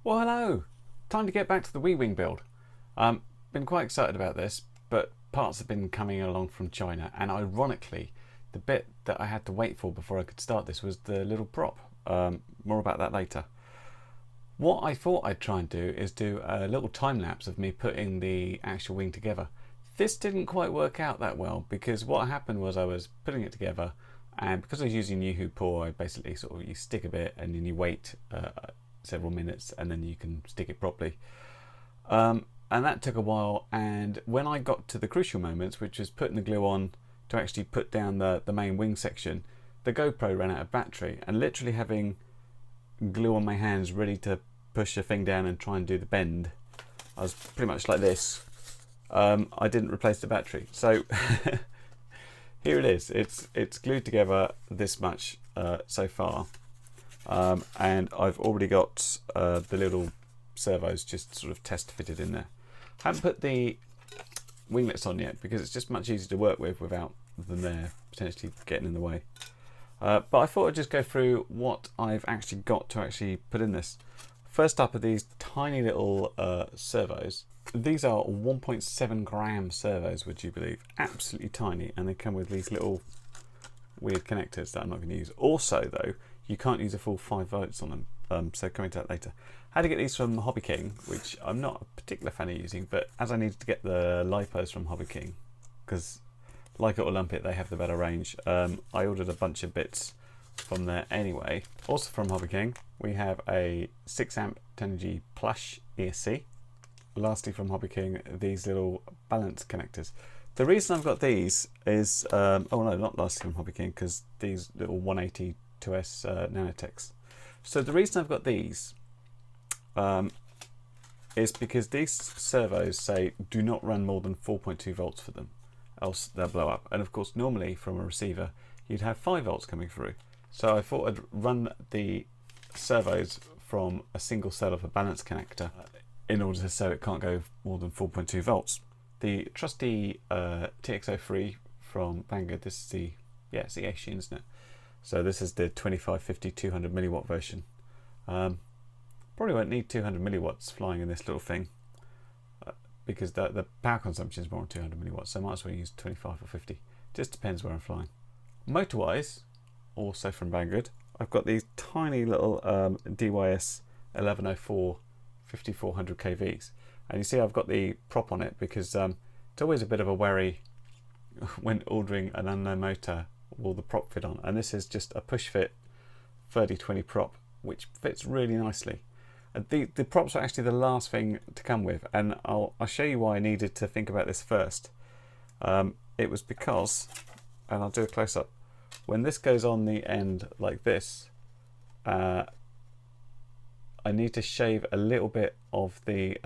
Well, hello! Time to get back to the Wii Wing build. Been quite excited about this, but parts have been coming along from China, and ironically, the bit that I had to wait for before I could start this was the little prop. More about that later. What I thought I'd try and do is do a little time lapse of me putting the actual wing together. This didn't quite work out that well because what happened was I was putting it together, and because I was using Yoo-Hoo Paw, I basically you stick a bit and then you wait several minutes and then you can stick it properly. And that took a while, and when I got to the crucial moments, which was putting the glue on to actually put down the main wing section, the GoPro ran out of battery, and literally having glue on my hands ready to push the thing down and try and do the bend, I was pretty much like this. I didn't replace the battery, so here it is. It's glued together this much so far, and I've already got the little servos just sort of test fitted in there. Haven't put the winglets on yet because it's just much easier to work with without them there potentially getting in the way. But I thought I'd just go through what I've actually got to actually put in this. First up are these tiny little servos. These are 1.7 gram servos, would you believe? Absolutely tiny, and they come with these little weird connectors that I'm not going to use. Also though, you can't use a full 5 volts on them, so coming to that later. Had to get these from Hobby King, which I'm not a particular fan of using, but as I needed to get the Lipos from Hobby King, because like it or lump it, they have the better range, I ordered a bunch of bits from there anyway. Also from Hobby King, we have a 6 amp Turnigy Plush ESC. Lastly from Hobby King, these little balance connectors. The reason I've got these is, oh no, not lastly from Hobby King, because these little 180 2S Nanotechs. So the reason I've got these is because these servos say do not run more than 4.2 volts for them, else they'll blow up. And of course, normally from a receiver, you'd have 5 volts coming through. So I thought I'd run the servos from a single cell of a balance connector in order to so it can't go more than 4.2 volts. The trusty TX03 from Vanguard, this is the, yeah, it's the Eachine, isn't it? So this is the 2550 200 milliwatt version. Probably won't need 200 milliwatts flying in this little thing because the power consumption is more than 200 milliwatts, so I might as well use 25 or 50. Just depends where I'm flying. Motor-wise, also from Vanguard, I've got these tiny little DYS 1104 5400 kVs, and you see I've got the prop on it because it's always a bit of a worry when ordering an unknown motor, will the prop fit on? And this is just a push fit 30-20 prop which fits really nicely. The props are actually the last thing to come with, and I'll show you why I needed to think about this first. It was because, and I'll do a close-up, when this goes on the end like this, I need to shave a little bit of the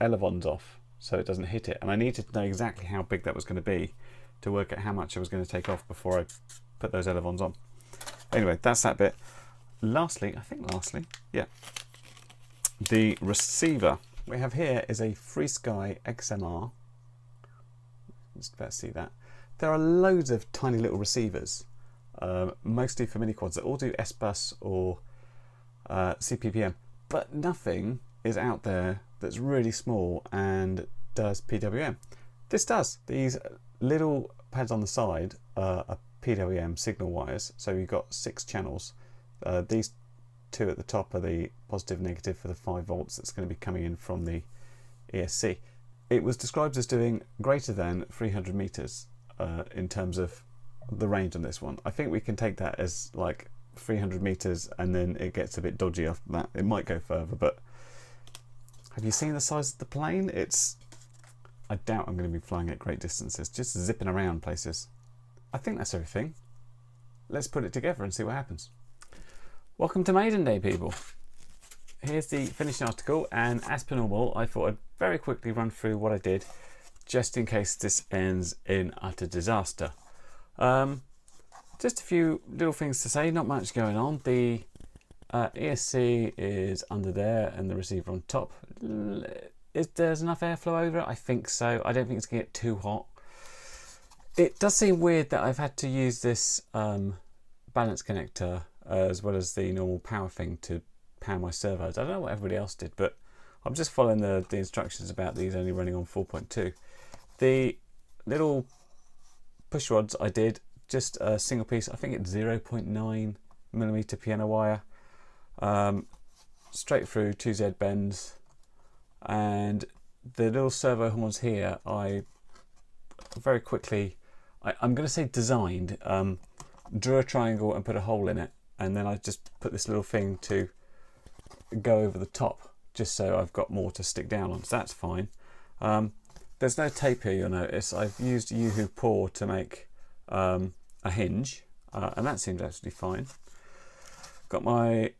elevons off so it doesn't hit it, and I needed to know exactly how big that was going to be to work out how much I was going to take off before I put those elevons on. Anyway, that's that bit. Lastly, yeah, the receiver we have here is a FrSky XMR. Just about to see that. There are loads of tiny little receivers, mostly for mini quads that all do S-Bus or CPPM, but nothing is out there that's really small and does PWM. This does. These little pads on the side are PWM signal wires, so you've got 6 channels. These 2 at the top are the positive negative for the 5 volts that's going to be coming in from the ESC. It was described as doing greater than 300 meters in terms of the range on this one. I think we can take that as like 300 meters, and then it gets a bit dodgy after that. It might go further, but have you seen the size of the plane? I doubt I'm going to be flying at great distances, just zipping around places. I think that's everything. Let's put it together and see what happens. Welcome to Maiden Day, people. Here's the finished article, and as per normal, I thought I'd very quickly run through what I did, just in case this ends in utter disaster. Just a few little things to say, not much going on. The ESC is under there and the receiver on top. There's enough airflow over it? I think so. I don't think it's going to get too hot. It does seem weird that I've had to use this balance connector as well as the normal power thing to power my servos. I don't know what everybody else did, but I'm just following the instructions about these only running on 4.2. The little push rods I did, just a single piece, I think it's 0.9mm piano wire, straight through 2Z bends, and the little servo horns here I very quickly, I'm going to say designed, drew a triangle and put a hole in it, and then I just put this little thing to go over the top just so I've got more to stick down on, so that's fine. There's no tape here, you'll notice. I've used Yoo-Hoo Paw to make a hinge, and that seems absolutely fine. Got my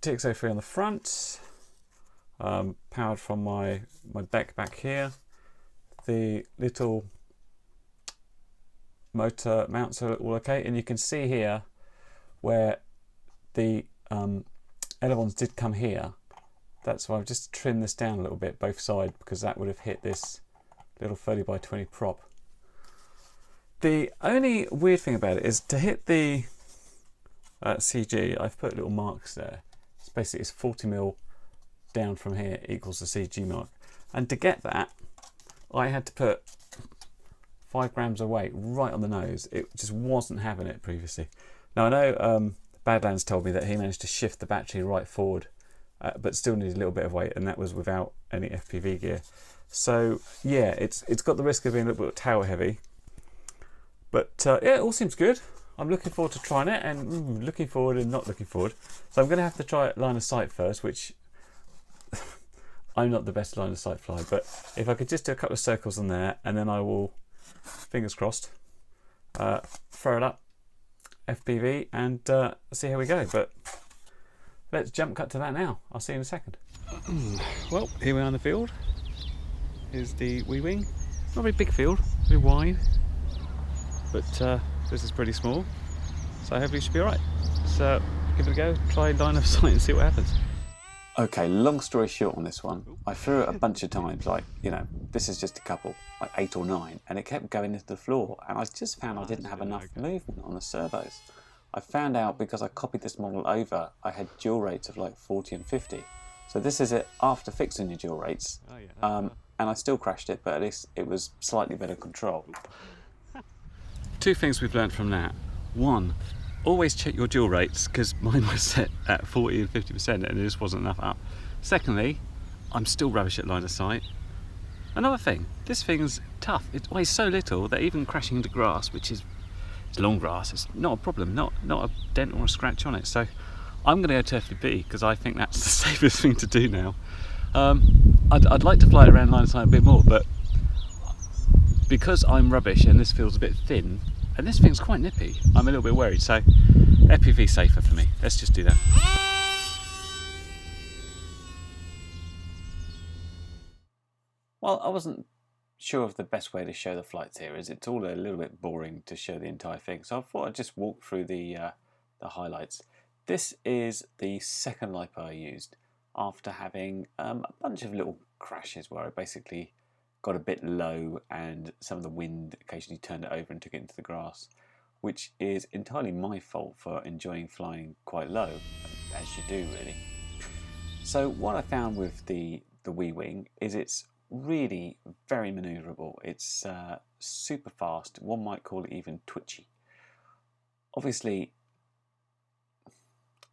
TX03 on the front, powered from my deck back here. The little motor mounts are all okay, and you can see here where the elevons did come here. That's why I've just trimmed this down a little bit, both sides, because that would have hit this little 30x20 prop. The only weird thing about it is to hit the CG, I've put little marks there. It's basically, it's 40mm down from here equals the CG mark. And to get that, I had to put 5 grams of weight right on the nose. It just wasn't having it previously. Now I know Badlands told me that he managed to shift the battery right forward, but still needs a little bit of weight, and that was without any FPV gear. So yeah, it's got the risk of being a little bit tower heavy, but yeah, it all seems good. I'm looking forward to trying it, and looking forward and not looking forward. So I'm going to have to try it line of sight first, which I'm not the best line of sight fly, but if I could just do a couple of circles on there, and then I will, fingers crossed, throw it up FPV and see how we go. But let's jump cut to that now. I'll see you in a second. Well, here we are in the field. Here's the Wii Wing. Not a very big field, very wide, but this is pretty small, so hopefully it should be alright. So give it a go, try line of sight and see what happens. Okay, long story short on this one, I threw it a bunch of times, like, you know, this is just a couple, like 8 or 9, and it kept going into the floor, and I just found I didn't have enough movement on the servos. I found out because I copied this model over, I had dual rates of like 40 and 50. So this is it after fixing your dual rates, and I still crashed it, but at least it was slightly better control. 2 things we've learned from that. 1, always check your dual rates, because mine was set at 40 and 50% and it just wasn't enough up. Secondly, I'm still rubbish at line of sight. Another thing, this thing's tough. It weighs so little that even crashing into grass, which is long grass, it's not a problem, not a dent or a scratch on it. So I'm going to go to FPV because I think that's the safest thing to do now. I'd like to fly it around line of sight a bit more, but because I'm rubbish and this feels a bit thin, and this thing's quite nippy, I'm a little bit worried. So FPV safer for me. Let's just do that. Well, I wasn't sure of the best way to show the flights here, as it's all a little bit boring to show the entire thing. So I thought I'd just walk through the highlights. This is the second Lipo I used after having a bunch of little crashes where I basically got a bit low and some of the wind occasionally turned it over and took it into the grass, which is entirely my fault for enjoying flying quite low, as you do really. So what I found with the Wii Wing is it's really very manoeuvrable. It's super fast. One might call it even twitchy. Obviously,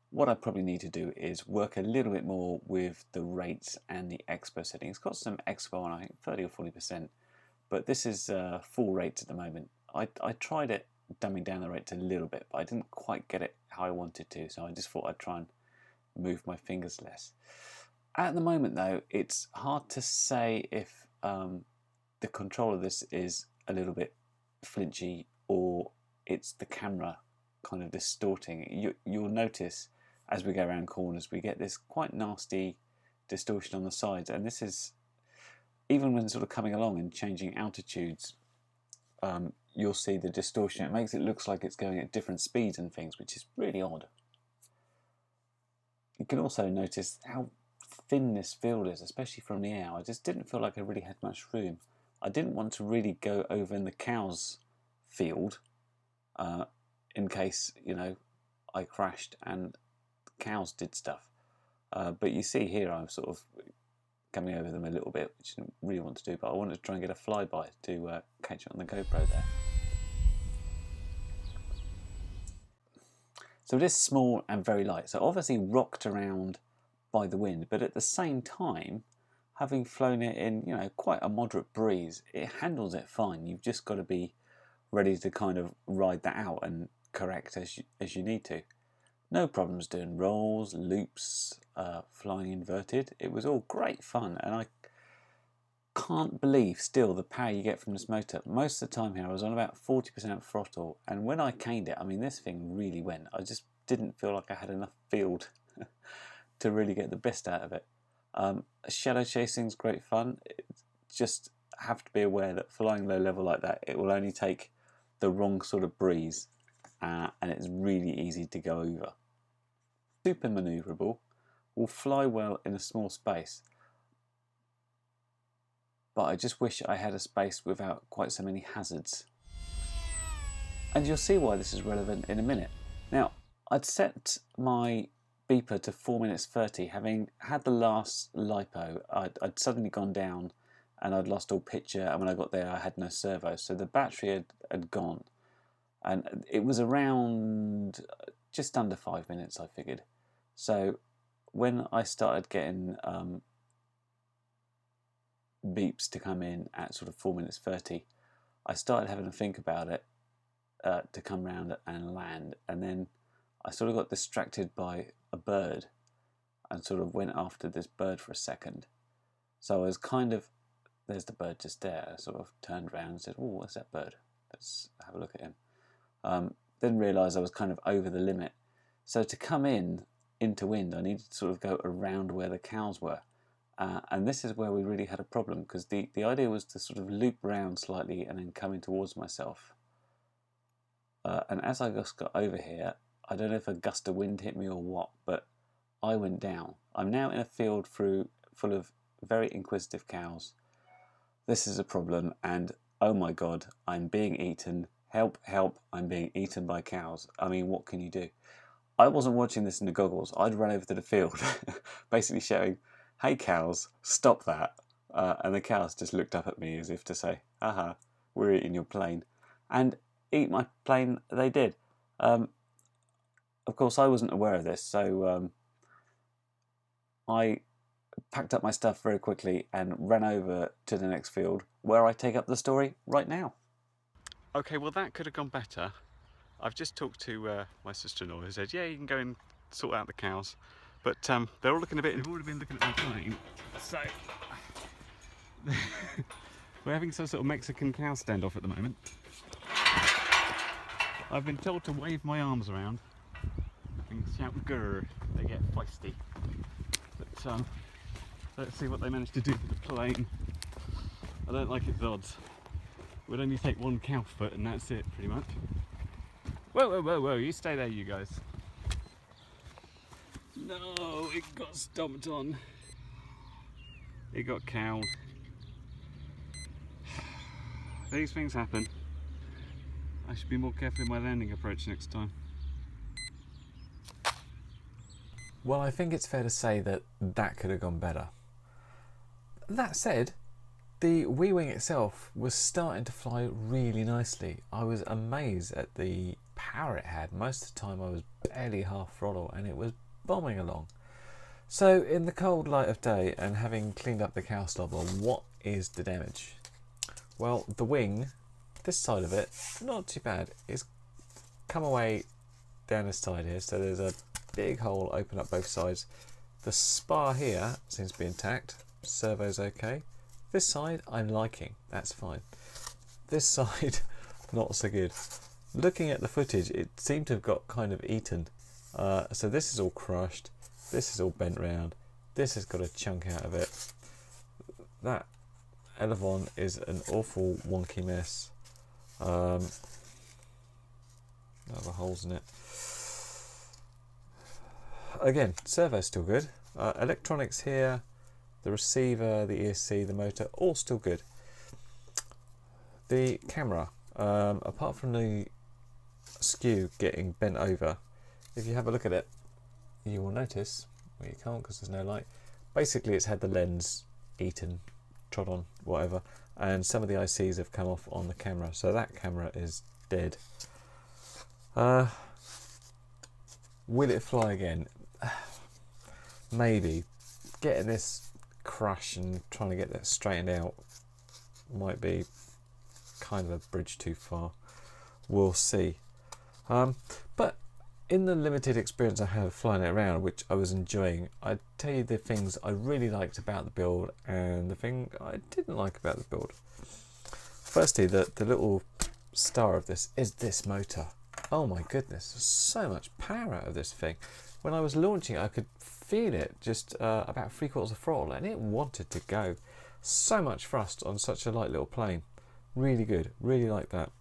what I probably need to do is work a little bit more with the rates and the expo setting. It's got some expo on, I think 30 or 40%, but this is full rates at the moment. I tried it dumbing down the rates a little bit, but I didn't quite get it how I wanted to, so I just thought I'd try and move my fingers less. At the moment though, it's hard to say if the control of this is a little bit flinchy or it's the camera kind of distorting. You'll notice as we go around corners we get this quite nasty distortion on the sides, and this is even when sort of coming along and changing altitudes, you'll see the distortion. It makes it look like it's going at different speeds and things, which is really odd. You can also notice how thin this field is, especially from the air. I just didn't feel like I really had much room. I didn't want to really go over in the cows field in case, you know, I crashed and the cows did stuff. But you see here I'm sort of coming over them a little bit, which I didn't really want to do, but I wanted to try and get a flyby to catch it on the GoPro there. So it is small and very light, so obviously rocked around by the wind, but at the same time, having flown it in, you know, quite a moderate breeze, it handles it fine. You've just got to be ready to kind of ride that out and correct as you need to. No problems doing rolls, loops, flying inverted. It was all great fun, and I can't believe still the power you get from this motor. Most of the time here I was on about 40% throttle, and when I caned it, I mean, this thing really went. I just didn't feel like I had enough field to really get the best out of it. Shadow chasing is great fun. Just have to be aware that flying low level like that, it will only take the wrong sort of breeze, and it's really easy to go over. Super manoeuvrable, will fly well in a small space, but I just wish I had a space without quite so many hazards. And you'll see why this is relevant in a minute. Now, I'd set my beeper to 4 minutes 30, having had the last lipo. I'd suddenly gone down and I'd lost all picture, and when I got there I had no servos, so the battery had gone. And it was around just under 5 minutes, I figured. So when I started getting beeps to come in at sort of 4 minutes 30, I started having to think about it to come round and land, and then I sort of got distracted by a bird and sort of went after this bird for a second. So I was kind of, there's the bird just there, I sort of turned around and said, oh, what's that bird? Let's have a look at him. Then realised I was kind of over the limit. So to come into wind, I needed to sort of go around where the cows were. And this is where we really had a problem, because the idea was to sort of loop round slightly and then come in towards myself. And as I just got over here, I don't know if a gust of wind hit me or what, but I went down. I'm now in a field full of very inquisitive cows. This is a problem, and oh my god, I'm being eaten. Help, help, I'm being eaten by cows. I mean, what can you do? I wasn't watching this in the goggles. I'd run over to the field, basically shouting, hey cows, stop that. And the cows just looked up at me as if to say, haha, we're eating your plane. And eat my plane they did. Of course, I wasn't aware of this, so I packed up my stuff very quickly and ran over to the next field, where I take up the story right now. Okay, well that could have gone better. I've just talked to my sister-in-law, who said, yeah, you can go and sort out the cows. But they're all looking a bit, they've already been looking at my plane. So, we're having some sort of Mexican cow standoff at the moment. I've been told to wave my arms around and shout grrr. They get feisty. But let's see what they manage to do to the plane. I don't like its odds. Would only take one cow foot and that's it, pretty much. Whoa, whoa, whoa, whoa, you stay there, you guys. No, it got stomped on. It got cowed. These things happen. I should be more careful in my landing approach next time. Well, I think it's fair to say that that could have gone better. That said, the Wii Wing itself was starting to fly really nicely. I was amazed at the power it had. Most of the time I was barely half throttle and it was bombing along. So in the cold light of day and having cleaned up the cow stubble, what is the damage? Well, the wing, this side of it, not too bad. It's come away down this side here, so there's a big hole open up both sides. The spar here seems to be intact. Servo's okay. This side I'm liking, that's fine. This side not so good. Looking at the footage, it seemed to have got kind of eaten. So this is all crushed, this is all bent round, this has got a chunk out of it. That elevon is an awful wonky mess. Other holes in it. Again, servo's still good. Electronics here, the receiver, the ESC, the motor, all still good. The camera, apart from the skew getting bent over, if you have a look at it, you will notice, Well, you can't because there's no light. Basically, it's had the lens eaten, trod on, whatever, and some of the ICs have come off on the camera, so that camera is dead. Will it fly again? Maybe. Getting this crash and trying to get that straightened out might be kind of a bridge too far. We'll see. But in the limited experience I had flying it around, which I was enjoying, I'd tell you the things I really liked about the build and the thing I didn't like about the build. Firstly, the little star of this is this motor. Oh my goodness, there's so much power out of this thing. When I was launching it, I could feel it just about 3/4 of throttle, and it wanted to go. So much thrust on such a light little plane. Really good, really like that.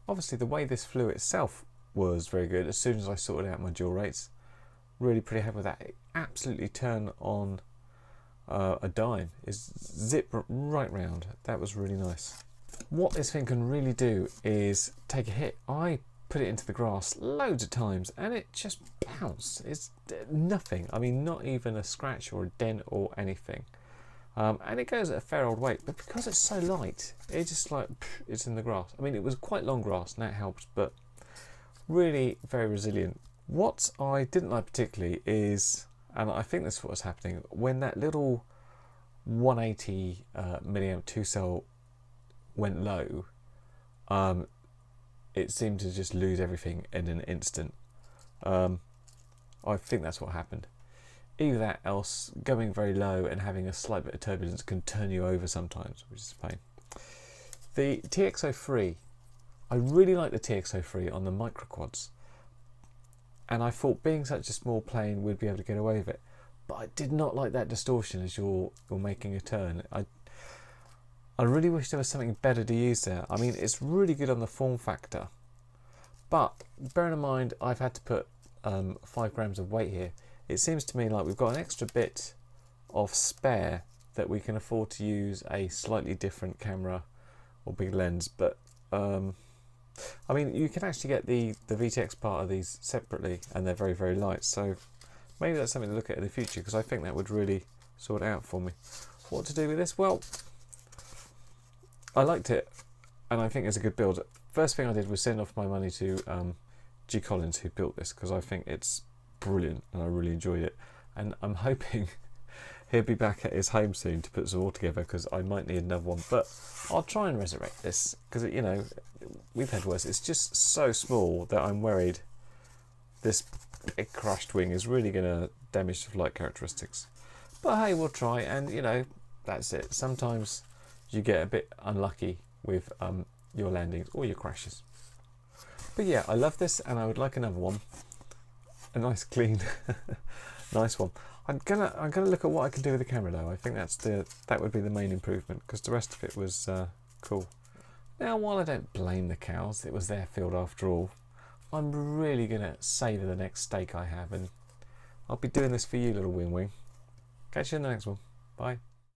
Obviously the way this flew itself was very good. As soon as I sorted out my dual rates, really pretty happy with that. It absolutely turned on a dime. It's zipped right round. That was really nice. What this thing can really do is take a hit. I put it into the grass loads of times and it just bounced. It's nothing. I mean, not even a scratch or a dent or anything. And it goes at a fair old weight, but because it's so light, it's just like, it's in the grass. I mean, it was quite long grass and that helps, but really very resilient. What I didn't like particularly is, and I think that's what was happening, when that little 180 milliamp 2-cell went low, it seemed to just lose everything in an instant. I think that's what happened. Either that, else going very low and having a slight bit of turbulence can turn you over sometimes, which is a pain. The TX03, I really like the TX03 on the micro quads, and I thought being such a small plane we'd be able to get away with it, but I did not like that distortion as you're making a turn. I really wish there was something better to use there. I mean, it's really good on the form factor, but bearing in mind I've had to put 5 grams of weight here, it seems to me like we've got an extra bit of spare that we can afford to use a slightly different camera or big lens. But I mean, you can actually get the VTX part of these separately, and they're very, very light, so maybe that's something to look at in the future, because I think that would really sort it out for me. What to do with this? Well, I liked it, and I think it's a good build. First thing I did was send off my money to G. Collins, who built this, because I think it's brilliant and I really enjoyed it, and I'm hoping he'll be back at his home soon to put some more together, because I might need another one. But I'll try and resurrect this, because, you know, we've had worse. It's just so small that I'm worried this big crushed wing is really going to damage the flight characteristics. But hey, we'll try, and you know, that's it. Sometimes you get a bit unlucky with your landings or your crashes. But yeah, I love this, and I would like another one. A nice clean nice one. I'm gonna look at what I can do with the camera though. I think that would be the main improvement, because the rest of it was cool. Now, while I don't blame the cows, it was their field after all, I'm really gonna savour the next steak I have, and I'll be doing this for you, little Wing Wing. Catch you in the next one. Bye.